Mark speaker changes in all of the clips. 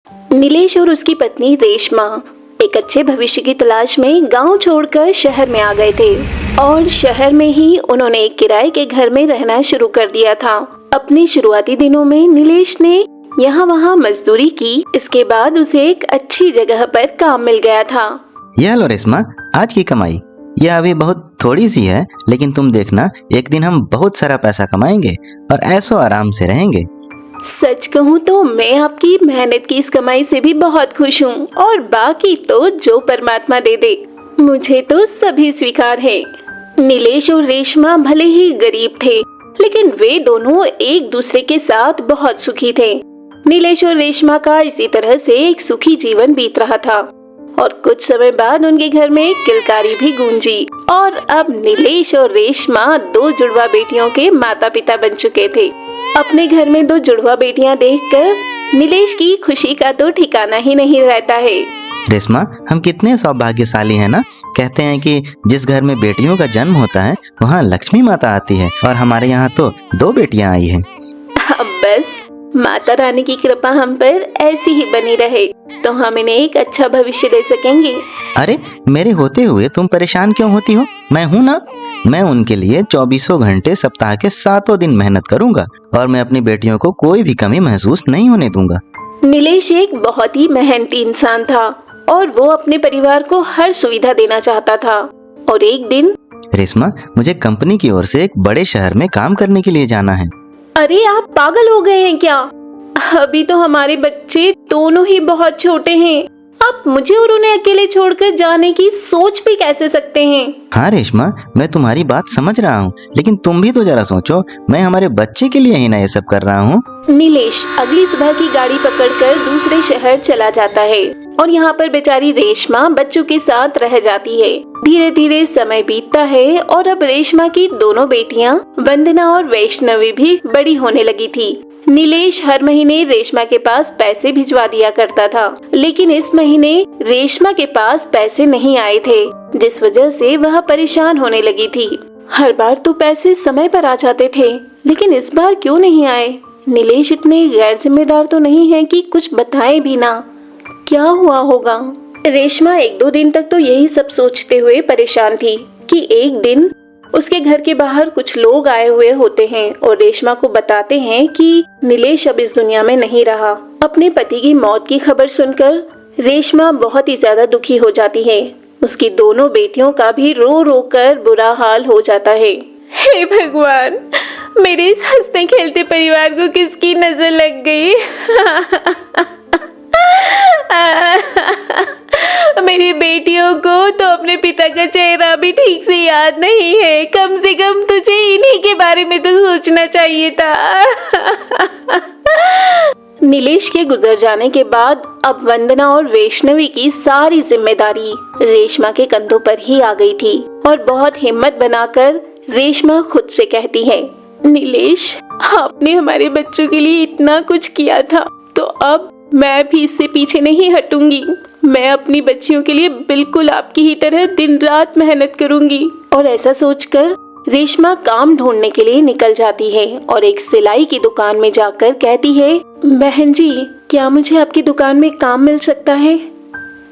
Speaker 1: नीलेश और उसकी पत्नी रेशमा एक अच्छे भविष्य की तलाश में गांव छोड़कर शहर में आ गए थे और शहर में ही उन्होंने एक किराए के घर में रहना शुरू कर दिया था। अपने शुरुआती दिनों में नीलेश ने यहाँ वहाँ मजदूरी की। इसके बाद उसे एक अच्छी जगह पर काम मिल गया था।
Speaker 2: यह लो रेशमा, आज की कमाई। यह अभी बहुत थोड़ी सी है, लेकिन तुम देखना एक दिन हम बहुत सारा पैसा कमाएंगे और ऐसो आराम से रहेंगे।
Speaker 1: सच कहूँ तो मैं आपकी मेहनत की इस कमाई से भी बहुत खुश हूँ और बाकी तो जो परमात्मा दे दे, मुझे तो सभी स्वीकार है। नीलेश और रेशमा भले ही गरीब थे, लेकिन वे दोनों एक दूसरे के साथ बहुत सुखी थे। नीलेश और रेशमा का इसी तरह से एक सुखी जीवन बीत रहा था और कुछ समय बाद उनके घर में एक किलकारी भी गूंजी और अब नीलेश और रेशमा दो जुड़वा बेटियों के माता पिता बन चुके थे। अपने घर में दो जुड़वा बेटियां देखकर नीलेश की खुशी का तो ठिकाना ही नहीं रहता है।
Speaker 2: रेशमा, हम कितने सौभाग्यशाली हैं ना। कहते हैं कि जिस घर में बेटियों का जन्म होता है वहाँ लक्ष्मी माता आती है, और हमारे यहाँ तो दो बेटियां आई हैं।
Speaker 1: अब बस माता रानी की कृपा हम पर ऐसी ही बनी रहे तो हम इन्हें एक अच्छा भविष्य दे सकेंगे।
Speaker 2: अरे, मेरे होते हुए तुम परेशान क्यों होती हो? मैं हूँ ना। मैं उनके लिए 24 घंटे सप्ताह के 7 दिन मेहनत करूँगा और मैं अपनी बेटियों को कोई भी कमी महसूस नहीं होने दूंगा।
Speaker 1: नीलेश एक बहुत ही मेहनती इंसान था और वो अपने परिवार को हर सुविधा देना चाहता था। और एक दिन,
Speaker 2: रेशमा, मुझे कंपनी की ओर से एक बड़े शहर में काम करने के लिए जाना है।
Speaker 1: अरे आप पागल हो गए हैं क्या? अभी तो हमारे बच्चे दोनों ही बहुत छोटे हैं। आप मुझे और उन्हें अकेले छोड़कर जाने की सोच भी कैसे सकते हैं?
Speaker 2: हाँ रेशमा, मैं तुम्हारी बात समझ रहा हूँ, लेकिन तुम भी तो जरा सोचो, मैं हमारे बच्चे के लिए ही ना ये सब कर रहा हूँ।
Speaker 1: नीलेश अगली सुबह की गाड़ी पकड़कर दूसरे शहर चला जाता है और यहाँ पर बेचारी रेशमा बच्चों के साथ रह जाती है। धीरे धीरे समय बीतता है और अब रेशमा की दोनों बेटियाँ वंदना और वैष्णवी भी बड़ी होने लगी थी। नीलेश हर महीने रेशमा के पास पैसे भिजवा दिया करता था, लेकिन इस महीने रेशमा के पास पैसे नहीं आए थे, जिस वजह से वह परेशान होने लगी थी। हर बार तो पैसे समय पर आ जाते थे, लेकिन इस बार क्यों नहीं आए? नीलेश इतने गैर जिम्मेदार तो नहीं है कि कुछ बताए भी ना। क्या हुआ होगा? रेशमा 1-2 दिन तक तो यही सब सोचते हुए परेशान थी कि एक दिन उसके घर के बाहर कुछ लोग आए हुए होते हैं और रेशमा को बताते हैं कि नीलेश अब इस दुनिया में नहीं रहा। अपने पति की मौत की खबर सुनकर रेशमा बहुत ही ज्यादा दुखी हो जाती है। उसकी दोनों बेटियों का भी रो रो कर बुरा हाल हो जाता है। हे भगवान, मेरे इस हंसते खेलते परिवार को किसकी नजर लग गई? मेरी बेटियों को तो अपने पिता का चेहरा भी ठीक से याद नहीं है। कम से कम तुझे इन्हीं के बारे में तो सोचना चाहिए था। नीलेश के गुजर जाने के बाद अब वंदना और वैष्णवी की सारी जिम्मेदारी रेशमा के कंधों पर ही आ गई थी और बहुत हिम्मत बनाकर रेशमा खुद से कहती है, नीलेश, आपने हमारे बच्चों के लिए इतना कुछ किया था, तो अब मैं भी इससे पीछे नहीं हटूंगी। मैं अपनी बच्चियों के लिए बिल्कुल आपकी ही तरह दिन रात मेहनत करूंगी। और ऐसा सोचकर रेशमा काम ढूंढने के लिए निकल जाती है और एक सिलाई की दुकान में जाकर कहती है, बहन जी, क्या मुझे आपकी दुकान में काम मिल सकता है?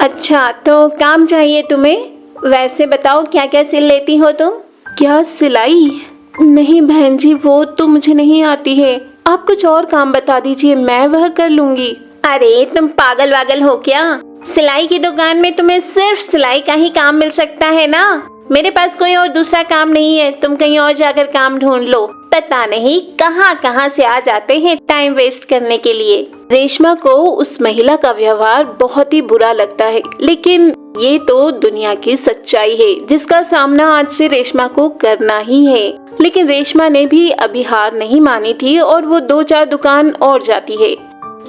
Speaker 1: अच्छा, तो काम चाहिए तुम्हें? वैसे बताओ क्या क्या सिल लेती हो तुम? क्या सिलाई? नहीं बहन जी, वो तो मुझे नहीं आती है। आप कुछ और काम बता दीजिए, मैं वह कर लूंगी। अरे तुम पागल वागल हो क्या? सिलाई की दुकान में तुम्हें सिर्फ सिलाई का ही काम मिल सकता है ना। मेरे पास कोई और दूसरा काम नहीं है, तुम कहीं और जाकर काम ढूंढ लो। पता नहीं कहां कहां से आ जाते हैं टाइम वेस्ट करने के लिए। रेशमा को उस महिला का व्यवहार बहुत ही बुरा लगता है, लेकिन ये तो दुनिया की सच्चाई है जिसका सामना आज से रेशमा को करना ही है। लेकिन रेशमा ने भी अभी हार नहीं मानी थी और वो 2-4 दुकान और जाती है,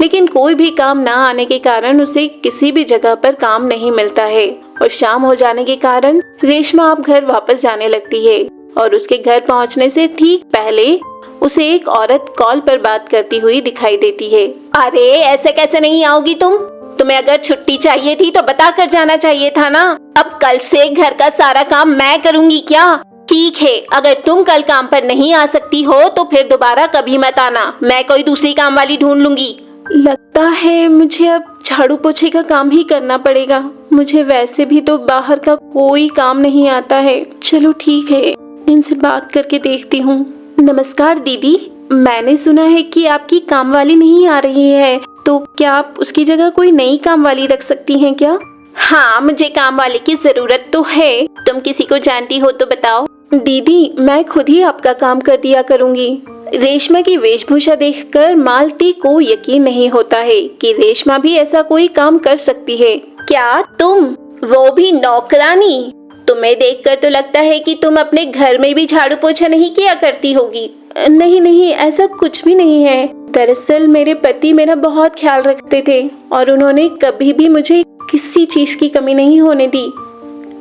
Speaker 1: लेकिन कोई भी काम ना आने के कारण उसे किसी भी जगह पर काम नहीं मिलता है और शाम हो जाने के कारण रेशमा अब घर वापस जाने लगती है और उसके घर पहुंचने से ठीक पहले उसे एक औरत कॉल पर बात करती हुई दिखाई देती है। अरे ऐसे कैसे नहीं आओगी तुम? तुम्हें अगर छुट्टी चाहिए थी तो बता कर जाना चाहिए था ना। अब कल से घर का सारा काम मैं करूंगी क्या? ठीक है, अगर तुम कल काम पर नहीं आ सकती हो तो फिर दोबारा कभी मत आना, मैं कोई दूसरी काम वाली ढूंढ लूंगी। लगता है मुझे अब झाड़ू पोछे का काम ही करना पड़ेगा। मुझे वैसे भी तो बाहर का कोई काम नहीं आता है। चलो ठीक है, इनसे बात करके देखती हूँ। नमस्कार दीदी, मैंने सुना है कि आपकी काम वाली नहीं आ रही है, तो क्या आप उसकी जगह कोई नई काम वाली रख सकती हैं क्या? हाँ, मुझे काम वाले की जरूरत तो है। तुम किसी को जानती हो तो बताओ। दीदी, मैं खुद ही आपका काम कर दिया करूँगी। रेशमा की वेशभूषा देखकर मालती को यकीन नहीं होता है कि रेशमा भी ऐसा कोई काम कर सकती है। क्या तुम, वो भी नौकरानी? तुम्हें देखकर तो लगता है कि तुम अपने घर में भी झाड़ू पोछा नहीं किया करती होगी। नहीं नहीं, ऐसा कुछ भी नहीं है। दरअसल मेरे पति मेरा बहुत ख्याल रखते थे और उन्होंने कभी भी मुझे किसी चीज की कमी नहीं होने दी।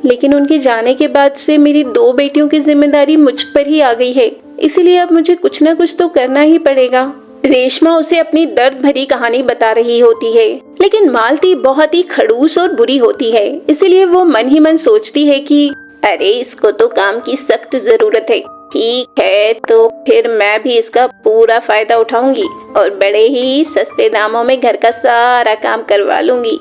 Speaker 1: लेकिन उनके जाने के बाद से मेरी 2 बेटियों की जिम्मेदारी मुझ पर ही आ गई है, इसीलिए अब मुझे कुछ न कुछ तो करना ही पड़ेगा। रेशमा उसे अपनी दर्द भरी कहानी बता रही होती है, लेकिन मालती बहुत ही खड़ूस और बुरी होती है, इसीलिए वो मन ही मन सोचती है कि अरे इसको तो काम की सख्त जरूरत है। ठीक है, तो फिर मैं भी इसका पूरा फायदा उठाऊंगी और बड़े ही सस्ते दामों में घर का सारा काम करवा लूंगी।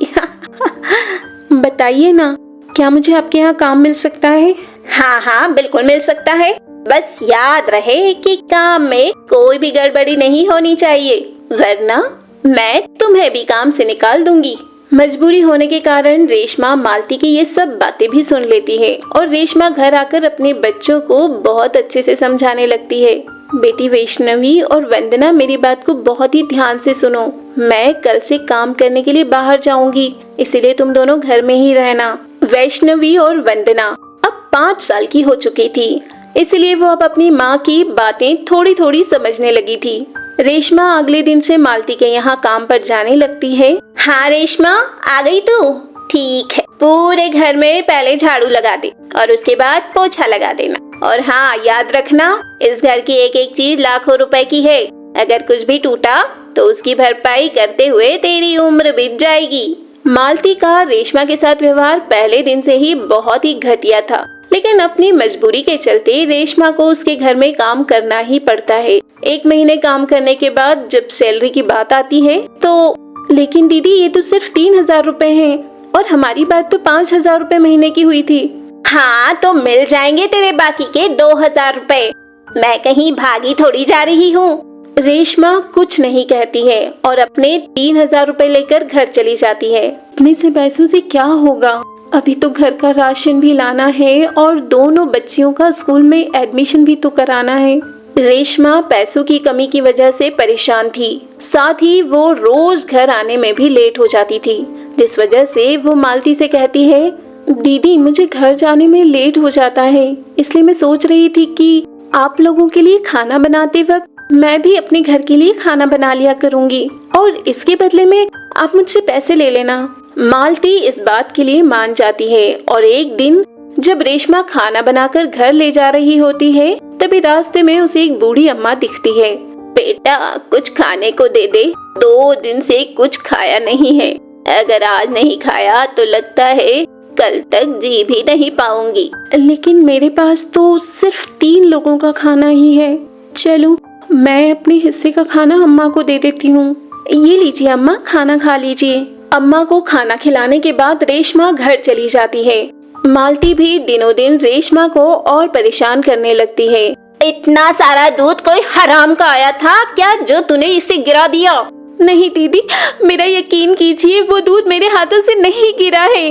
Speaker 1: बताइए ना, क्या मुझे आपके यहाँ काम मिल सकता है? हाँ हाँ, बिल्कुल मिल सकता है। बस याद रहे कि काम में कोई भी गड़बड़ी नहीं होनी चाहिए, वरना मैं तुम्हें भी काम से निकाल दूंगी। मजबूरी होने के कारण रेशमा मालती की ये सब बातें भी सुन लेती है और रेशमा घर आकर अपने बच्चों को बहुत अच्छे से समझाने लगती है। बेटी वैष्णवी और वंदना, मेरी बात को बहुत ही ध्यान से सुनो। मैं कल से काम करने के लिए बाहर जाऊंगी, इसीलिए तुम दोनों घर में ही रहना। वैष्णवी और वंदना अब 5 साल की हो चुकी थी, इसलिए वो अब अपनी माँ की बातें थोड़ी थोड़ी समझने लगी थी। रेशमा अगले दिन से मालती के यहाँ काम पर जाने लगती है। हाँ रेशमा, आ गई तू? ठीक है, पूरे घर में पहले झाड़ू लगा दे और उसके बाद पोछा लगा देना। और हाँ, याद रखना, इस घर की एक एक चीज लाखों रुपए की है। अगर कुछ भी टूटा तो उसकी भरपाई करते हुए तेरी उम्र बीत जाएगी। मालती का रेशमा के साथ व्यवहार पहले दिन से ही बहुत ही घटिया था, लेकिन अपनी मजबूरी के चलते रेशमा को उसके घर में काम करना ही पड़ता है। 1 महीने काम करने के बाद जब सैलरी की बात आती है तो, लेकिन दीदी ये तो सिर्फ 3000 रुपए हैं और हमारी बात तो 5000 रुपए महीने की हुई थी। हाँ, तो मिल जाएंगे तेरे बाकी के 2000 रुपए। मैं कहीं भागी थोड़ी जा रही हूँ। रेशमा कुछ नहीं कहती है और अपने 3000 रुपए लेकर घर चली जाती है। इतने से पैसों से क्या होगा? अभी तो घर का राशन भी लाना है और दोनों बच्चियों का स्कूल में एडमिशन भी तो कराना है। रेशमा पैसों की कमी की वजह से परेशान थी, साथ ही वो रोज घर आने में भी लेट हो जाती थी, जिस वजह से वो मालती से कहती है, दीदी मुझे घर जाने में लेट हो जाता है, इसलिए मैं सोच रही थी कि आप लोगों के लिए खाना बनाते वक्त मैं भी अपने घर के लिए खाना बना लिया करूंगी और इसके बदले में आप मुझसे पैसे ले लेना। मालती इस बात के लिए मान जाती है और एक दिन जब रेशमा खाना बनाकर घर ले जा रही होती है, तभी रास्ते में उसे एक बूढ़ी अम्मा दिखती है। बेटा कुछ खाने को दे दे, 2 दिन से कुछ खाया नहीं है। अगर आज नहीं खाया तो लगता है कल तक जी भी नहीं पाऊंगी। लेकिन मेरे पास तो सिर्फ 3 लोगों का खाना ही है। चलो मैं अपने हिस्से का खाना अम्मा को दे देती हूँ। ये लीजिए अम्मा, खाना खा लीजिए। अम्मा को खाना खिलाने के बाद रेशमा घर चली जाती है। मालती भी दिनों दिन रेशमा को और परेशान करने लगती है। इतना सारा दूध कोई हराम का आया था क्या जो तूने इसे गिरा दिया? नहीं दीदी, मेरा यकीन कीजिए, वो दूध मेरे हाथों से नहीं गिरा है।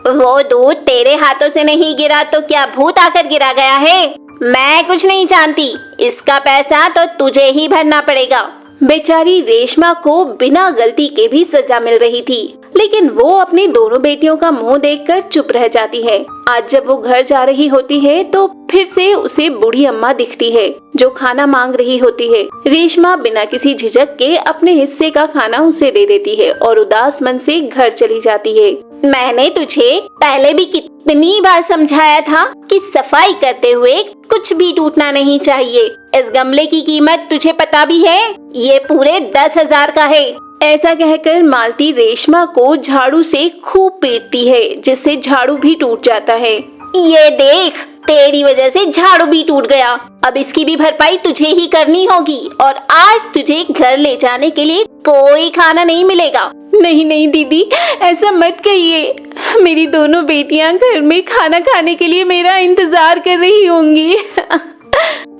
Speaker 1: वो दूध तेरे हाथों से नहीं गिरा तो क्या भूत आकर गिरा गया है? मैं कुछ नहीं जानती, इसका पैसा तो तुझे ही भरना पड़ेगा। बेचारी रेशमा को बिना गलती के भी सजा मिल रही थी, लेकिन वो अपनी दोनों बेटियों का मुंह देखकर चुप रह जाती है। आज जब वो घर जा रही होती है तो फिर से उसे बूढ़ी अम्मा दिखती है जो खाना मांग रही होती है। रेशमा बिना किसी झिझक के अपने हिस्से का खाना उसे दे देती है और उदास मन से घर चली जाती है। मैंने तुझे पहले भी कितनी बार समझाया था कि सफाई करते हुए कुछ भी टूटना नहीं चाहिए। इस गमले की कीमत तुझे पता भी है, ये पूरे 10,000 का है। ऐसा कहकर मालती रेशमा को झाड़ू से खूब पीटती है, जिससे झाड़ू भी टूट जाता है। ये देख, तेरी वजह से झाड़ू भी टूट गया। अब इसकी भी भरपाई तुझे ही करनी होगी और आज तुझे घर ले जाने के लिए कोई खाना नहीं मिलेगा। नहीं नहीं दीदी, ऐसा मत कहिए। मेरी दोनों बेटियां घर में खाना खाने के लिए मेरा इंतजार कर रही होंगी।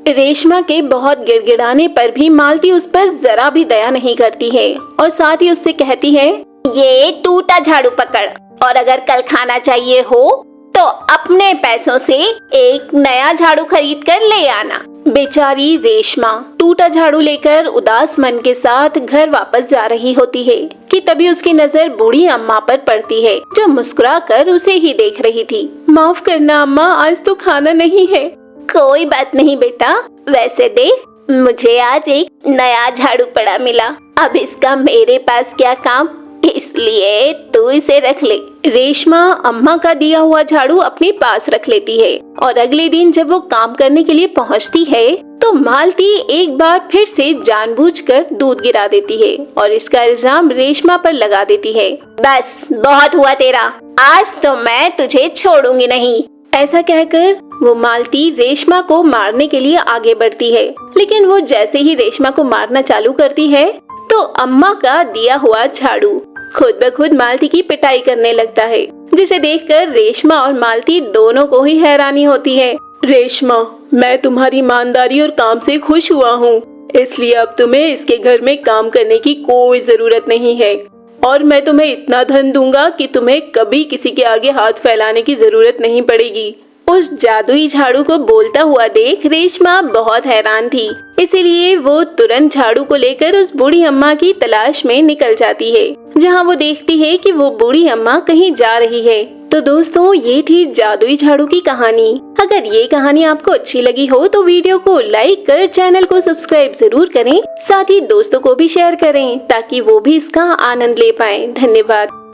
Speaker 1: रेशमा के बहुत गिड़गिड़ाने पर भी मालती उस पर जरा भी दया नहीं करती है और साथ ही उससे कहती है, ये टूटा झाड़ू पकड़ और अगर कल खाना चाहिए हो तो अपने पैसों से एक नया झाड़ू खरीद कर ले आना। बेचारी रेशमा टूटा झाड़ू लेकर उदास मन के साथ घर वापस जा रही होती है कि तभी उसकी नजर बूढ़ी अम्मा पर पड़ती है, जो मुस्कुराकर उसे ही देख रही थी। माफ करना अम्मा, आज तो खाना नहीं है। कोई बात नहीं बेटा, वैसे देख मुझे आज एक नया झाड़ू पड़ा मिला। अब इसका मेरे पास क्या काम, इसलिए तू इसे रख ले। रेशमा अम्मा का दिया हुआ झाड़ू अपने पास रख लेती है और अगले दिन जब वो काम करने के लिए पहुंचती है तो मालती एक बार फिर से जानबूझकर दूध गिरा देती है और इसका इल्जाम रेशमा पर लगा देती है। बस बहुत हुआ तेरा, आज तो मैं तुझे छोड़ूंगी नहीं। ऐसा कहकर वो मालती रेशमा को मारने के लिए आगे बढ़ती है, लेकिन वो जैसे ही रेशमा को मारना चालू करती है तो अम्मा का दिया हुआ झाड़ू खुद ब खुद मालती की पिटाई करने लगता है, जिसे देखकर रेशमा और मालती दोनों को ही हैरानी होती है। रेशमा, मैं तुम्हारी ईमानदारी और काम से खुश हुआ हूँ, इसलिए अब तुम्हें इसके घर में काम करने की कोई जरूरत नहीं है और मैं तुम्हें इतना धन दूंगा कि तुम्हें कभी किसी के आगे हाथ फैलाने की जरूरत नहीं पड़ेगी। उस जादुई झाड़ू को बोलता हुआ देख रेशमा बहुत हैरान थी, इसीलिए वो तुरंत झाड़ू को लेकर उस बूढ़ी अम्मा की तलाश में निकल जाती है, जहाँ वो देखती है कि वो बूढ़ी अम्मा कहीं जा रही है। तो दोस्तों, ये थी जादुई झाड़ू की कहानी। अगर ये कहानी आपको अच्छी लगी हो तो वीडियो को लाइक कर चैनल को सब्सक्राइब जरूर करें, साथ ही दोस्तों को भी शेयर करें ताकि वो भी इसका आनंद ले पाएं। धन्यवाद।